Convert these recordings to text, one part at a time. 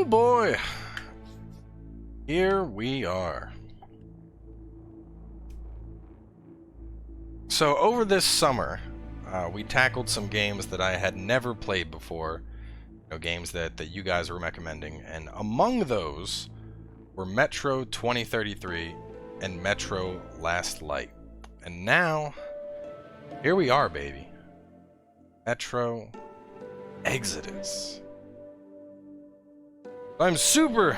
boy! Here we are. So over this summer, we tackled some games that I had never played before. Games that you guys were recommending. And among those were Metro 2033 and Metro Last Light. And now, here we are, baby. Metro Exodus. I'm super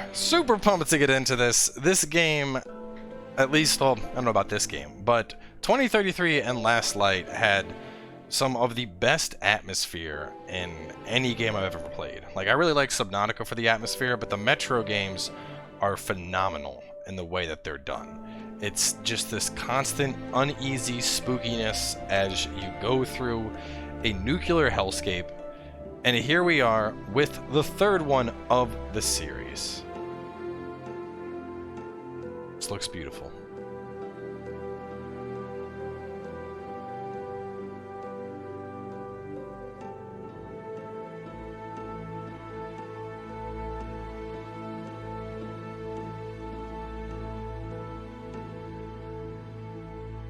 pumped to get into this. This game, at least, well, I don't know about this game, but 2033 and Last Light had some of the best atmosphere in any game I've ever played. Like, I really like Subnautica for the atmosphere, but the Metro games are phenomenal in the way that they're done. It's just this constant, uneasy spookiness as you go through a nuclear hellscape. And here we are with the third one of the series. This looks beautiful.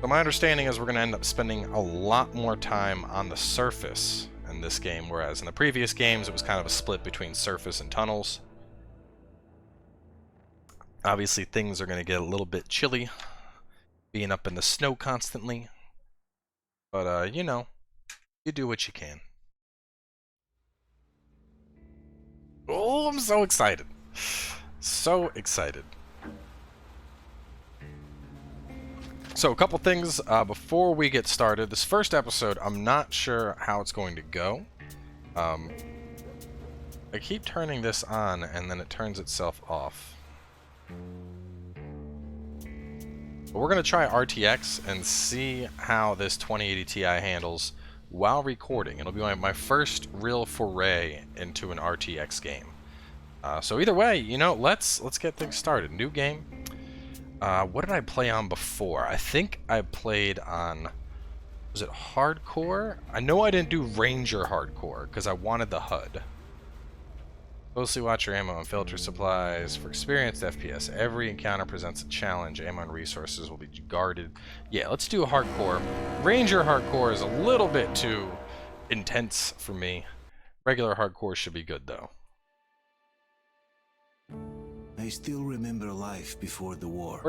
So my understanding is we're going to end up spending a lot more time on the surface in this game, whereas in the previous games it was kind of a split between surface and tunnels. Obviously things are going to get a little bit chilly, being up in the snow constantly, but you know, you do what you can. Oh, I'm so excited. So excited. So a couple things before we get started. This first episode, I'm not sure how it's going to go. I keep turning this on and then it turns itself off. But we're going to try RTX and see how this 2080 Ti handles while recording. It'll be my first real foray into an RTX game. So either way, you know, let's get things started. New game. What did I play on before? I think I played on, was it Hardcore? I know I didn't do Ranger Hardcore because I wanted the HUD. Closely watch your ammo and filter supplies. For experienced FPS, every encounter presents a challenge. Ammo and resources will be guarded. Yeah, let's do a Hardcore. Ranger Hardcore is a little bit too intense for me. Regular Hardcore should be good though. I still remember life before the war.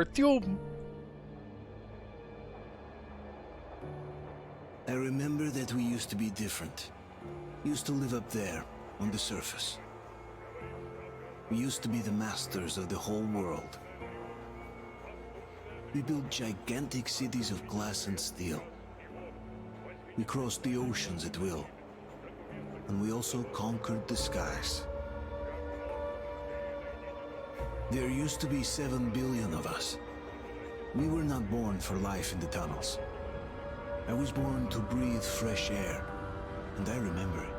I remember that we used to be different. Used to live up there, on the surface. We used to be the masters of the whole world. We built gigantic cities of glass and steel. We crossed the oceans at will. And we also conquered the skies. There used to be 7 billion of us. We were not born for life in the tunnels. I was born to breathe fresh air, and I remember it.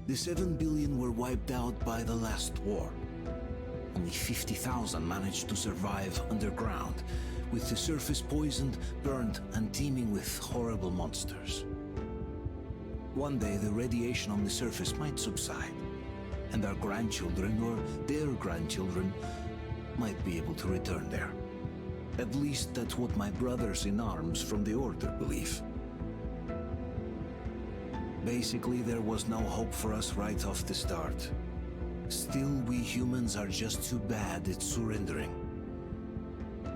The 7 billion were wiped out by the last war. Only 50,000 managed to survive underground, with the surface poisoned, burned, and teeming with horrible monsters. One day the radiation on the surface might subside, and our grandchildren or their grandchildren might be able to return there. At least that's what my brothers in arms from the Order believe. Basically, there was no hope for us right off the start. Still, we humans are just too bad at surrendering.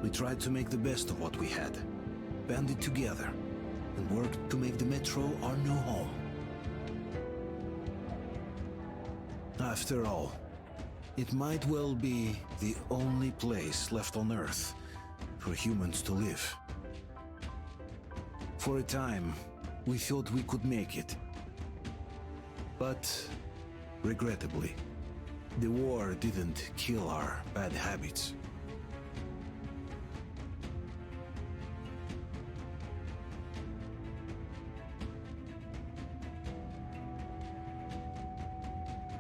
We tried to make the best of what we had, banded together, and worked to make the Metro our new home. After all, it might well be the only place left on Earth for humans to live. For a time, we thought we could make it. But, regrettably, the war didn't kill our bad habits.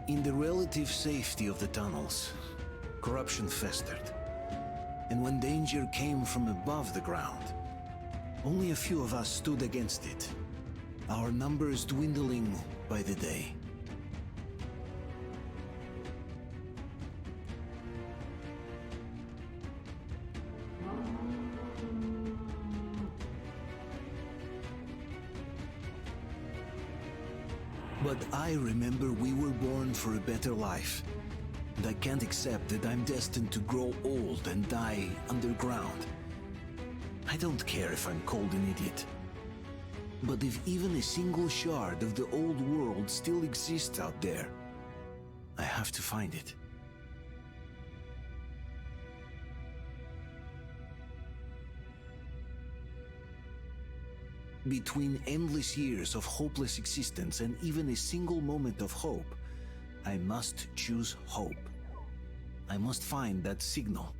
In the relative safety of the tunnels, corruption festered. And when danger came from above the ground, only a few of us stood against it, our numbers dwindling by the day. But I remember we were born for a better life. And I can't accept that I'm destined to grow old and die underground. I don't care if I'm called an idiot. But if even a single shard of the old world still exists out there, I have to find it. Between endless years of hopeless existence and even a single moment of hope, I must choose hope. I must find that signal.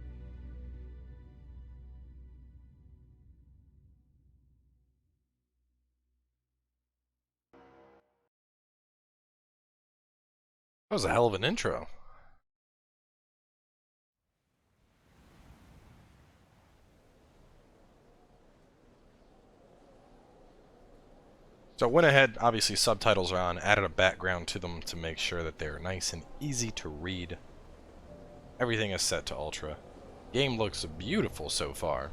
That was a hell of an intro. So I went ahead, obviously subtitles are on, added a background to them to make sure that they're nice and easy to read. Everything is set to ultra. Game looks beautiful so far.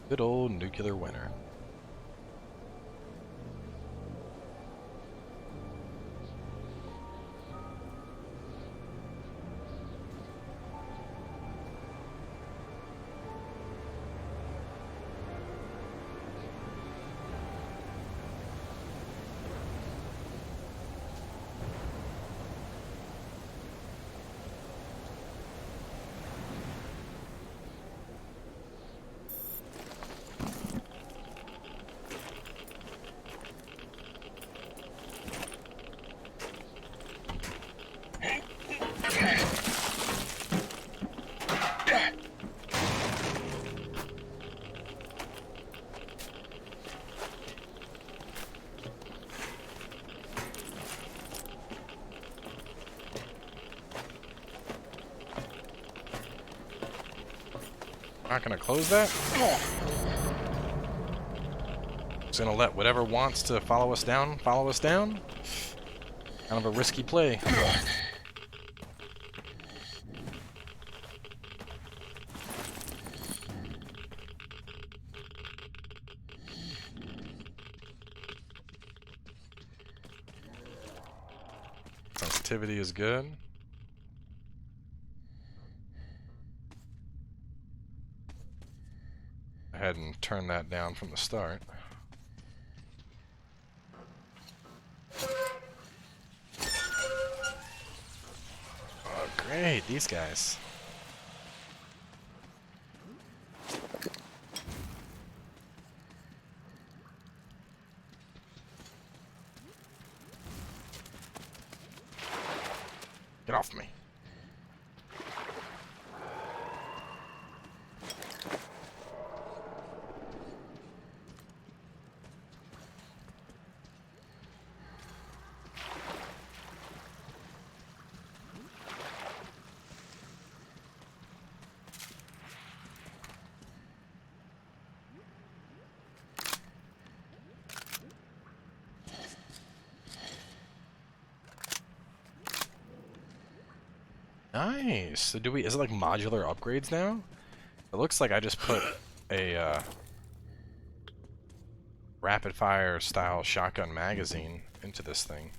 Good old nuclear winter. Not gonna close that? Just gonna let whatever wants to follow us down, follow us down. Kind of a risky play. Sensitivity is good. Go ahead and turn that down from the start. Oh, great, these guys. Get off me. Nice. So do we, is it like modular upgrades now? It looks like I just put a rapid fire style shotgun magazine into this thing.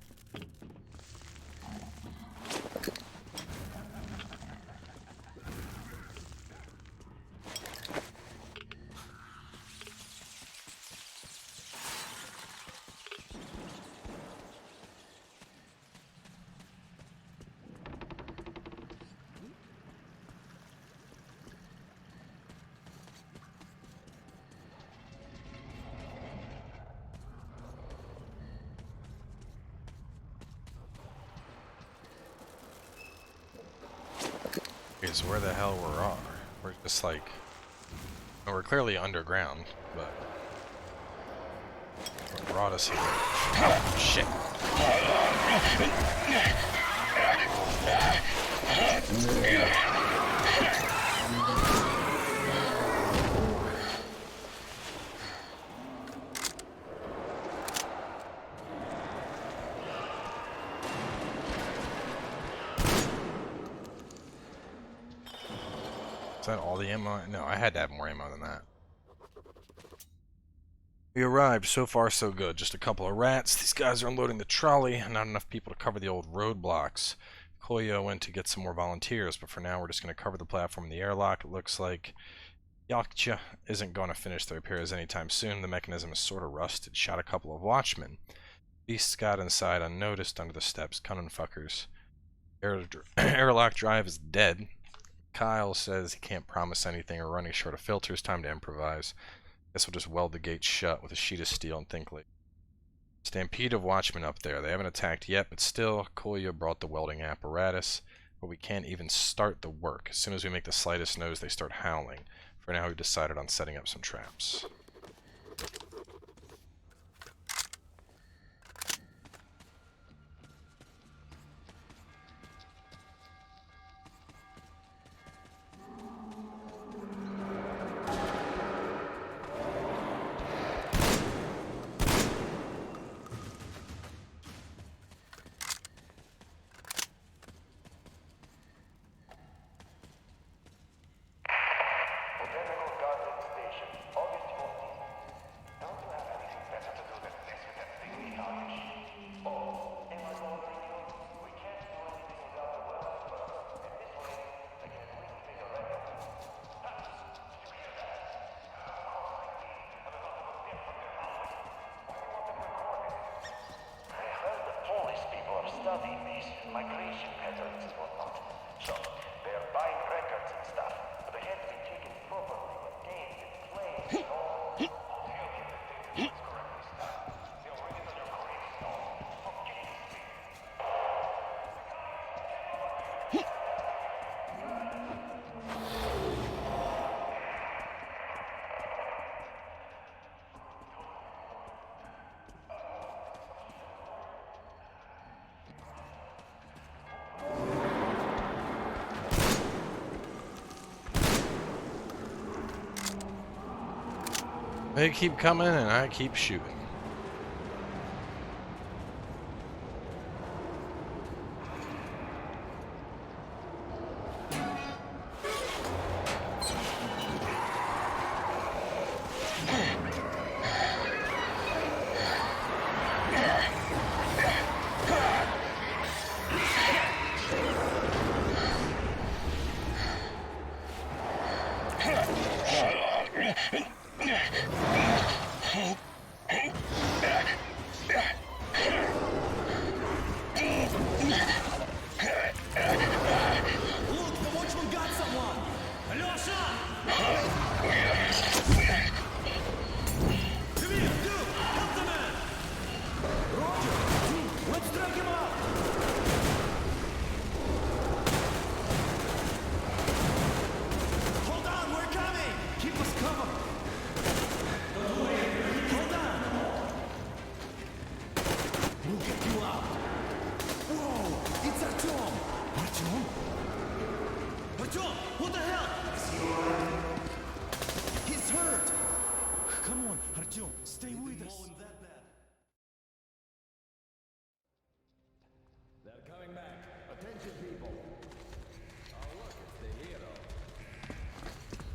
Okay, so where the hell we are? We're just like... We're clearly underground, but... What brought us here? Oh, shit. Is that all the ammo? No, I had to have more ammo than that. We arrived. So far, so good. Just a couple of rats. These guys are unloading the trolley. Not enough people to cover the old roadblocks. Koyo went to get some more volunteers, but for now we're just going to cover the platform in the airlock. It looks like Yakcha isn't going to finish the repairs anytime soon. The mechanism is sort of rusted. Shot a couple of watchmen. Beasts got inside unnoticed under the steps. Cunning fuckers. Airlock drive is dead. Kyle says he can't promise anything. We're running short of filters. Time to improvise. Guess we'll just weld the gate shut with a sheet of steel and think later. Stampede of watchmen up there. They haven't attacked yet, but still, Kolya brought the welding apparatus, but we can't even start the work. As soon as we make the slightest noise, they start howling. For now, we've decided on setting up some traps. Studying these migration patterns and whatnot. So, they're buying records and stuff, but they have to be taken properly with games and plays and all. I'll tell you that data is correctly studied. The original Ukraine stone. Forget this They keep coming and I keep shooting.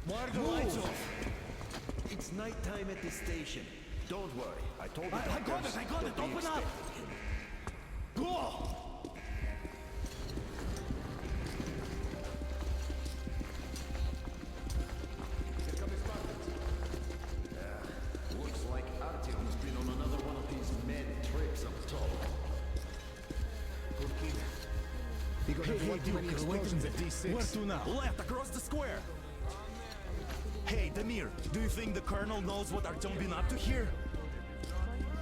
Why are the lights off? It's nighttime at the station. Don't worry, I told you. I got it, open up! Go! Looks like Artyom's been on another one of his mad trips up top. Hey, Duke, we're waiting at D6. Where to now? Left, across the square! Hey, Damir, do you think the Colonel knows what Artyom been up to here?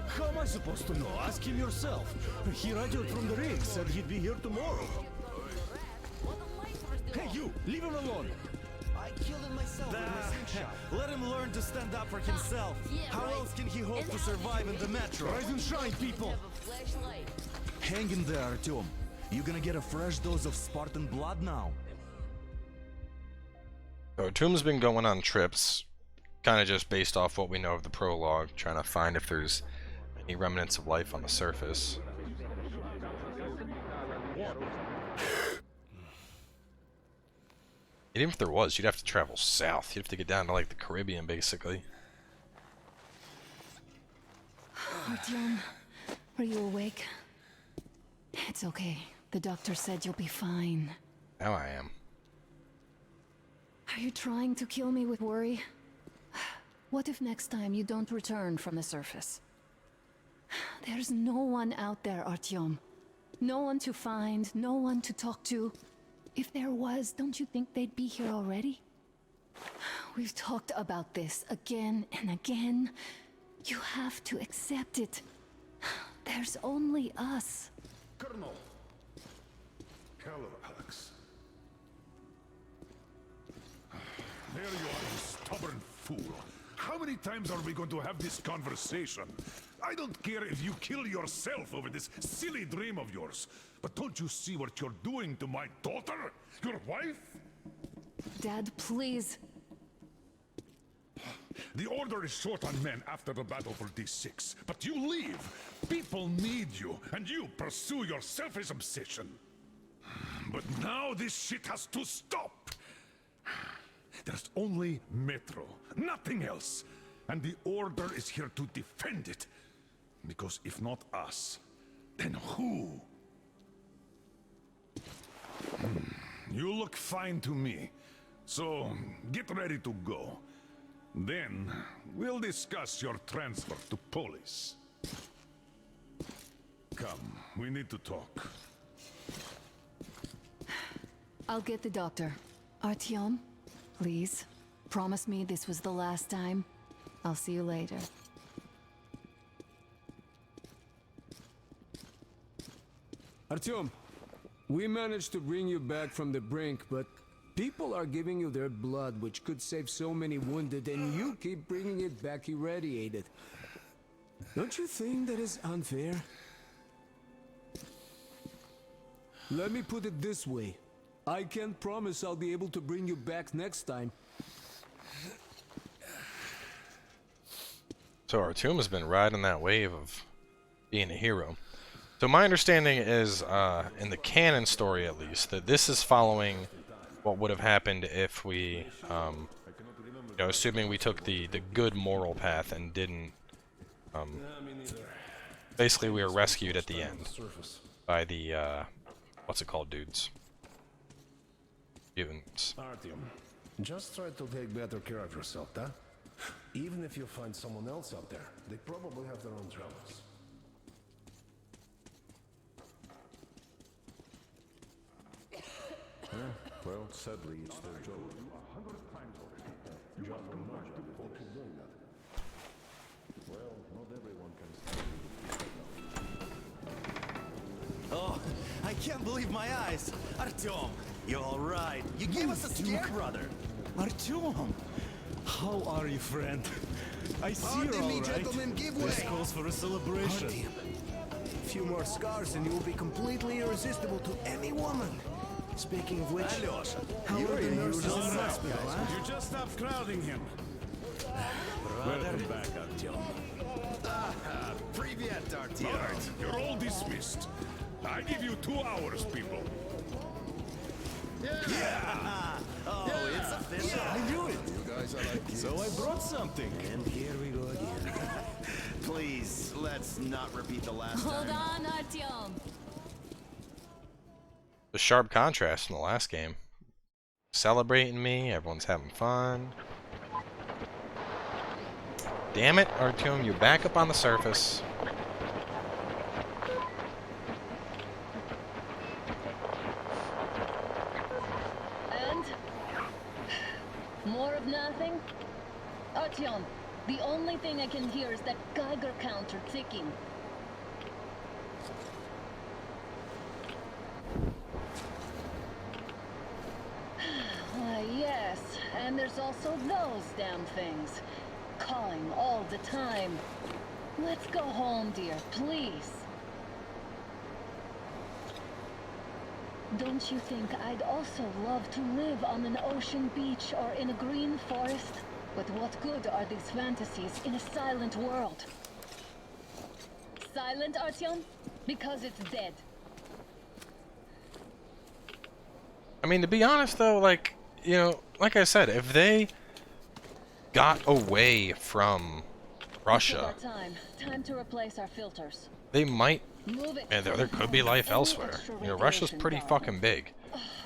How am I supposed to know? Ask him yourself. He radioed from the rig, said he'd be here tomorrow. Hey, You, leave him alone. I killed him myself with my slingshot. Let him learn to stand up for himself. How else can he hope to survive in the metro? Rise and shine, people. Hang in there, Artyom. You're gonna get a fresh dose of Spartan blood now. So Artyom's been going on trips, kind of just based off what we know of the prologue, trying to find if there's any remnants of life on the surface. Even if there was, you'd have to travel south. You'd have to get down to like the Caribbean, basically. Artyom, are you awake? It's okay. The doctor said you'll be fine. Now I am. Are you trying to kill me with worry? What if next time you don't return from the surface? There's no one out there, Artyom. No one to find, no one to talk to. If there was, don't you think they'd be here already? We've talked about this again and again. You have to accept it. There's only us. Colonel. Hello, Alex. There you are, you stubborn fool. How many times are we going to have this conversation? I don't care if you kill yourself over this silly dream of yours. But don't you see what you're doing to my daughter? Your wife? Dad, please. The Order is short on men after the battle for D6. But you leave. People need you, and you pursue your selfish obsession. But now this shit has to stop. There's only Metro, nothing else. And the Order is here to defend it. Because if not us, then who? You look fine to me. So, get ready to go. Then, we'll discuss your transfer to Polis. Come, we need to talk. I'll get the doctor. Artyom, please, promise me this was the last time. I'll see you later. Artyom, we managed to bring you back from the brink, but people are giving you their blood, which could save so many wounded, and you keep bringing it back irradiated. Don't you think that is unfair? Let me put it this way. I can't promise I'll be able to bring you back next time. So Artyom has been riding that wave of being a hero. So my understanding is, in the canon story at least, that this is following what would have happened if we, you know, assuming we took the good moral path and didn't, basically we were rescued at the end by the, what's it called, dudes? Mutants. Artyom, just try to take better care of yourself, huh? Even if you find someone else out there, they probably have their own troubles. Well, sadly, it's their job. 100 times already. Job and my job if they keep doing that. Well, not everyone can stand. Oh, I can't believe my eyes. Artyom, you're all right. You gave us a scare, brother. Artyom, how are you, friend? I see you're all right. Gentlemen, give This way. calls for a celebration. A few more scars and you will be completely irresistible to any woman. Speaking of which, Alyosha, how are the nurses in the all right, hospital, guys. huh? Would you just stop crowding him? Welcome back, Artyom. Привет, Artyom. All right, you're all dismissed. I give you 2 hours, people. Yeah! Oh, it's official. I knew it. You guys are like kids. So I brought something. And here we go again. Please, let's not repeat the last Hold time. on, Artyom. The sharp contrast from the last game. Celebrating me, everyone's having fun. Damn it, Artyom, you're back up on the surface. And? More of nothing? Artyom, the only thing I can hear is that Geiger counter ticking. there's also those damn things. Calling all the time. Let's go home, dear, please. Don't you think I'd also love to live on an ocean beach or in a green forest? But what good are these fantasies in a silent world? Silent, Artyom? Because it's dead. I mean, to be honest though, like, you know, like I said, if they got away from Russia, Time to replace our filters. they might, and there could be life elsewhere. You know, Russia's pretty fucking big.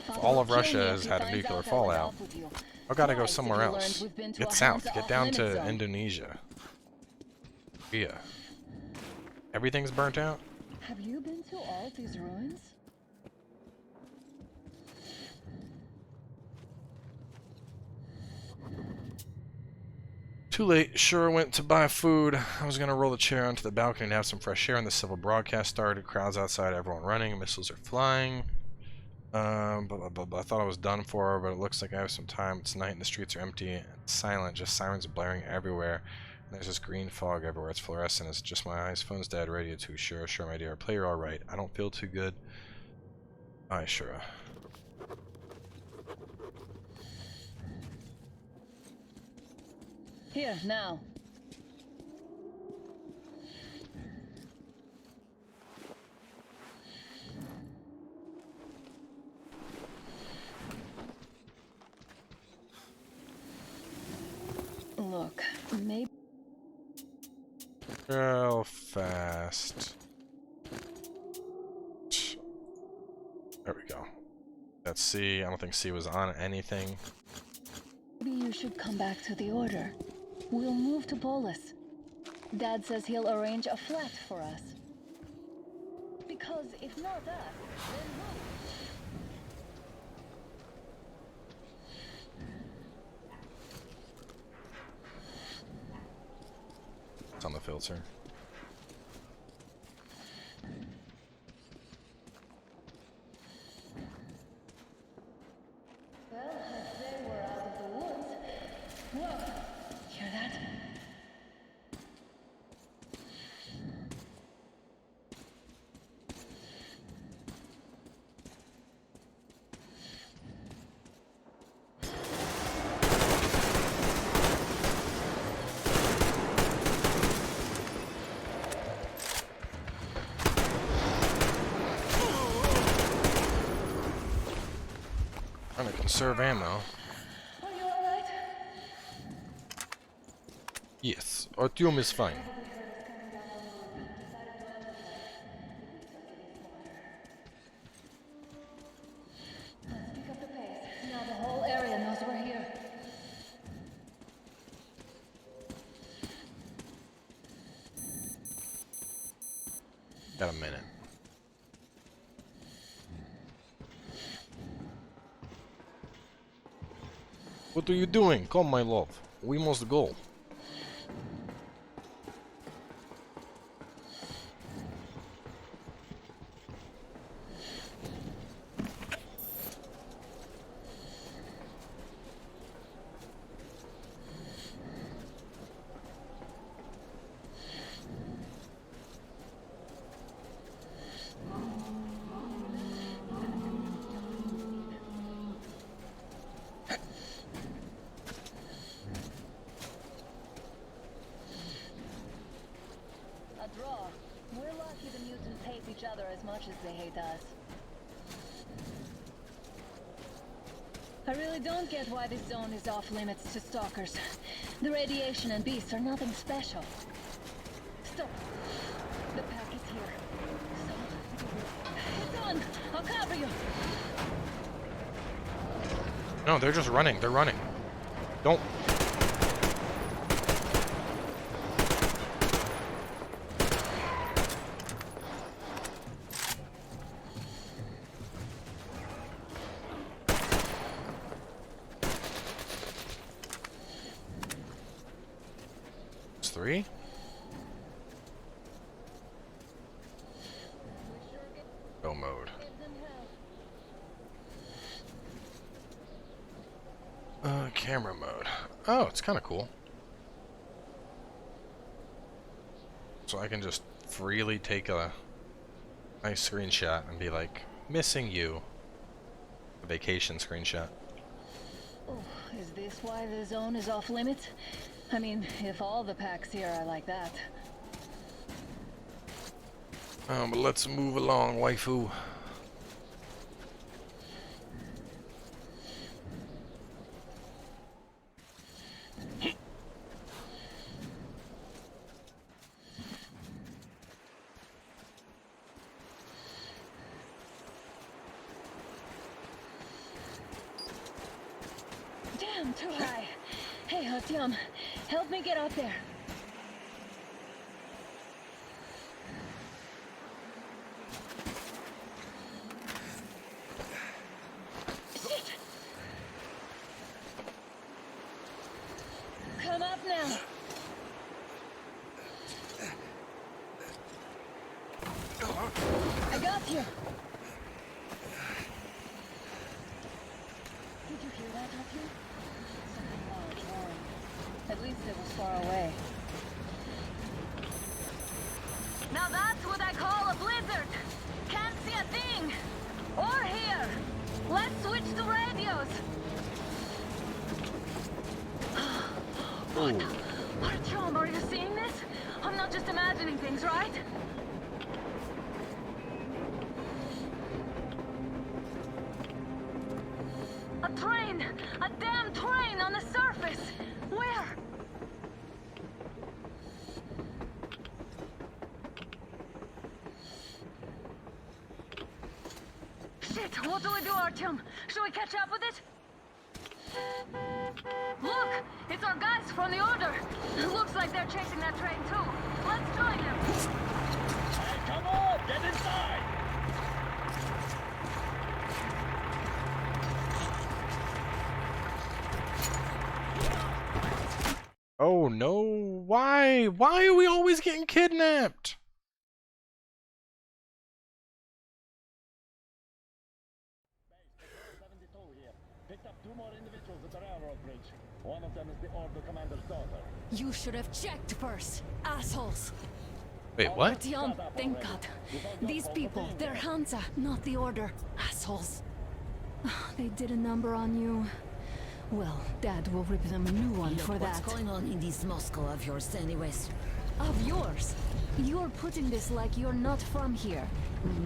If all of Russia has had a nuclear fallout, I've got to go somewhere else. Get south, get down to Indonesia. Yeah. Everything's burnt out? Have you been to all these ruins? Too late. Sure went to buy food. I was gonna roll the chair onto the balcony and have some fresh air, and the civil broadcast started. Crowds outside, everyone running, missiles are flying. I thought I was done for, but it looks like I have some time. It's night and the streets are empty and silent, just sirens blaring everywhere. And there's this green fog everywhere. It's fluorescent. It's just my eyes. Phone's dead. Radio 2. Sure, my dear. Play, you're alright. I don't feel too good. Aye, sure. Here, now. Look, maybe... Real fast. There we go. That's C. I don't think C was on anything. Maybe you should come back to the order. We'll move to Polis. Dad says he'll arrange a flat for us. Because if not us, then who? It's on the filter. Well, I'd say we're out of the woods. Whoa! Hear that? Trying to conserve ammo. Are you alright? Yes, Artyom is fine. Let's pick up the pace. Now the whole area knows we're here. Got a minute. What are you doing? Come, my love. We must go. We're lucky the mutants hate each other as much as they hate us. I really don't get why this zone is off limits to stalkers. The radiation and beasts are nothing special. Stop. The pack is here. It's on! I'll cover you! No, they're just running. They're running. Don't. Three? Go mode. Okay. Camera mode. Oh, it's kind of cool. So I can just freely take a nice screenshot and be like, missing you. A vacation screenshot. Oh, is this why the zone is off limits? I mean, if all the packs here are like that. But let's move along, waifu. Damn, too high. Hey, Artyom, help me get up there. Shit! Come up now. I got you. Did you hear that, Artyom? Something loud roaring. At least it was far away. Now that's what I call a blizzard. Can't see a thing. Or hear. Let's switch to radios. What? Artyom, are you seeing this? I'm not just imagining things, right? A train! A damn train on the surface! Where? Shit, what do we do, Artyom? Should we catch up with it? Look! It's our guys from the Order! Looks like they're chasing that train too. Let's join them! Hey, come on! Get inside! Oh no, why? Why are we always getting kidnapped? Picked up 2 more individuals at the railroad bridge. One of them is the Order commander's daughter. You should have checked first, assholes. Wait, what? Artyom, thank God. These people, they're Hansa, not the Order. Assholes. They did a number on you. Well, Dad will rip them a new one for that. What's going on in this Moscow of yours anyways? Of yours? You're putting this like you're not from here.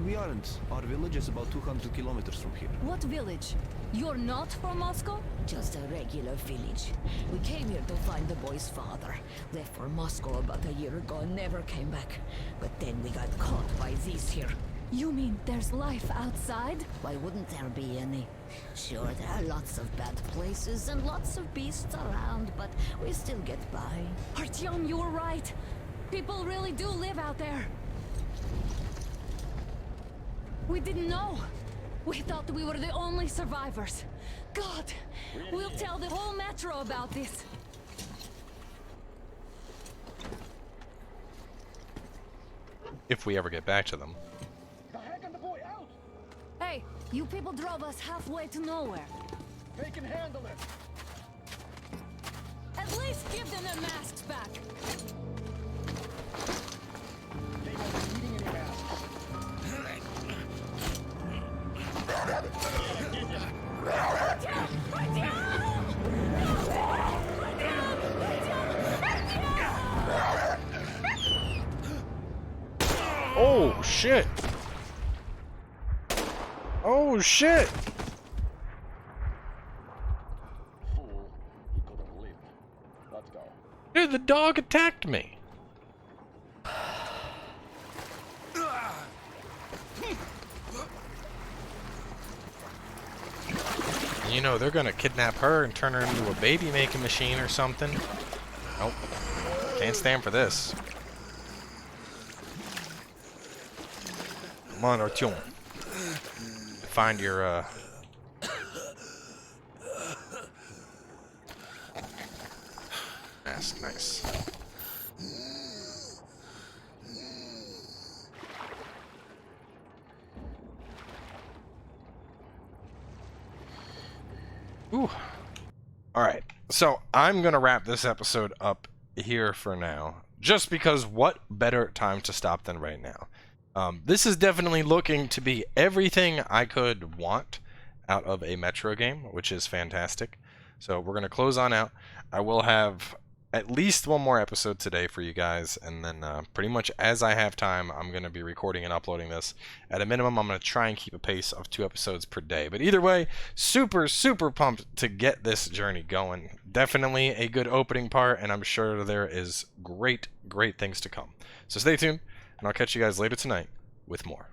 We aren't. Our village is about 200 kilometers from here. What village? You're not from Moscow? Just a regular village. We came here to find the boy's father. Left for Moscow about a year ago and never came back. But then we got caught by these here. You mean there's life outside? Why wouldn't there be any? Sure, there are lots of bad places and lots of beasts around, but we still get by. Artyom, you were right. People really do live out there. We didn't know. We thought we were the only survivors. God, we'll tell the whole metro about this. If we ever get back to them. The heck and the boy out! Hey, you people drove us halfway to nowhere. They can handle it! At least give them their masks back. They won't be needing any masks. Oh shit! Oh shit! Fool. He could have lived. Let's go. Dude, the dog attacked me. You know, they're gonna kidnap her and turn her into a baby making machine or something. Nope. Can't stand for this. Come on, Artyom. Find your, mask. Nice. Ooh. Alright, so I'm going to wrap this episode up here for now, just because what better time to stop than right now. This is definitely looking to be everything I could want out of a Metro game, which is fantastic. So we're going to close on out. I will have at least one more episode today for you guys, and then pretty much as I have time, I'm going to be recording and uploading this. At a minimum, I'm going to try and keep a pace of 2 episodes per day. But either way, super, super pumped to get this journey going. Definitely a good opening part, and I'm sure there is great, great things to come. So stay tuned, and I'll catch you guys later tonight with more.